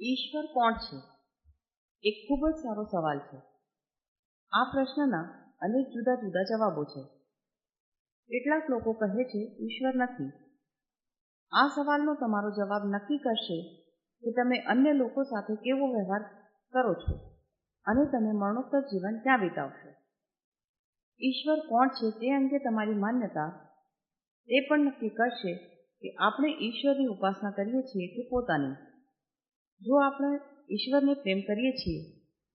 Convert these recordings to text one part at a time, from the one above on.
ઈશ્વર કોણ છે? એક ખૂબ જ સારો સવાલ છે. આ પ્રશ્નના અનેક જુદા જુદા જવાબો છે. કેટલાક લોકો કહે છે ઈશ્વર નથી. આ સવાલનો તમારો જવાબ નક્કી કરશે કે તમે અન્ય લોકો સાથે કેવો વ્યવહાર કરો છો અને તમે મરણોત્તર જીવન ક્યાં વિતાવશો. ઈશ્વર કોણ છે તે અંગે તમારી માન્યતા તે પણ નક્કી કરશે કે આપણે ઈશ્વરની ઉપાસના કરીએ છીએ કે પોતાની. જો આપણે ઈશ્વરને પ્રેમ કરીએ છીએ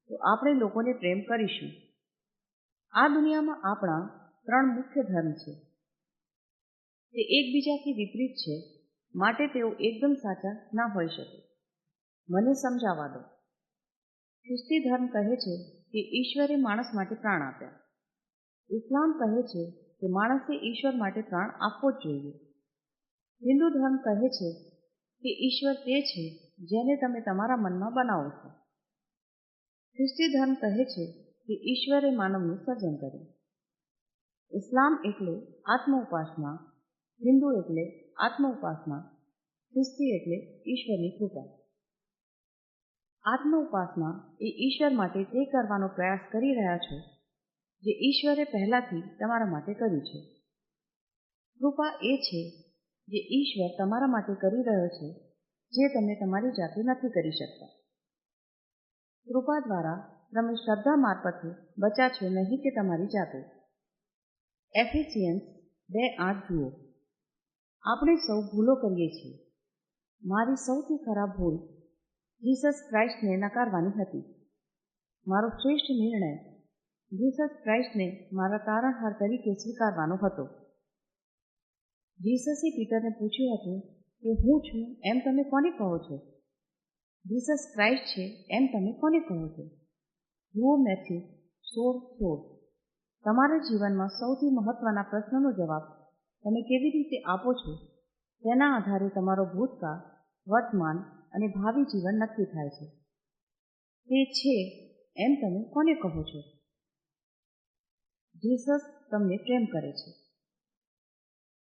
તો આપણે લોકોને પ્રેમ કરીશું. આ દુનિયામાં આપણા 3 મુખ્ય ધર્મ છે. તે એકબીજાથી વિપરીત છે, માટે તેઓ એકદમ સાચા ના હોઈ શકે. મને સમજાવવા દો. ખ્રિસ્તી ધર્મ કહે છે કે ઈશ્વરે માણસ માટે પ્રાણ આપ્યા. ઇસ્લામ કહે છે કે માણસે ઈશ્વર માટે પ્રાણ આપવો જ જોઈએ. હિન્દુ ધર્મ કહે છે કે ઈશ્વર તે છે જેને તમે તમારા મનમાં બનાવો છો. ખ્રિસ્તી ધર્મ કહે છે કે ઈશ્વરે માનવનું સર્જન કર્યું. ઇસ્લામ એટલે આત્મ ઉપાસના, હિન્દુ એટલે આત્મ ઉપાસના, ખ્રિસ્તી એટલે ઈશ્વરની કૃપા. આત્મ ઉપાસના એ ઈશ્વર માટે તે કરવાનો પ્રયાસ કરી રહ્યા છો જે ઈશ્વરે પહેલાથી તમારા માટે કર્યું છે. કૃપા એ છે જે ઈશ્વર તમારા માટે કરી રહ્યો છે જે તમે તમારી જાતે નથી કરી શકતા. કૃપા દ્વારા તમે શ્રદ્ધા મારફતે બચ્યા છો, નહીં કે તમારી જાતે. એફિસિયન્સ 2:8 જુઓ. આપણે સૌ ભૂલો કરીએ છીએ. મારી સૌથી ખરાબ ભૂલ જીસસ ક્રાઇસ્ટને નકારવાની હતી. મારો શ્રેષ્ઠ નિર્ણય જીસસ ક્રાઇસ્ટને મારા તારણહાર તરીકે સ્વીકારવાનો હતો. જીસસે પીટરને પૂછ્યું હતું કે હું છું એમ તમે કોને કહો છો? જીસસ ક્રાઇસ્ટ છે એમ તમે કોને કહો છો? જુઓ મેથ્યુ 16:16. તમારા જીવનમાં સૌથી મહત્વના પ્રશ્નનો જવાબ તમે કેવી રીતે આપો છો તેના આધારે તમારો ભૂતકાળ, વર્તમાન અને ભાવિ જીવન નક્કી થાય છે. તે છે એમ તમે કોને કહો છો? જીસસ તમને પ્રેમ કરે છે.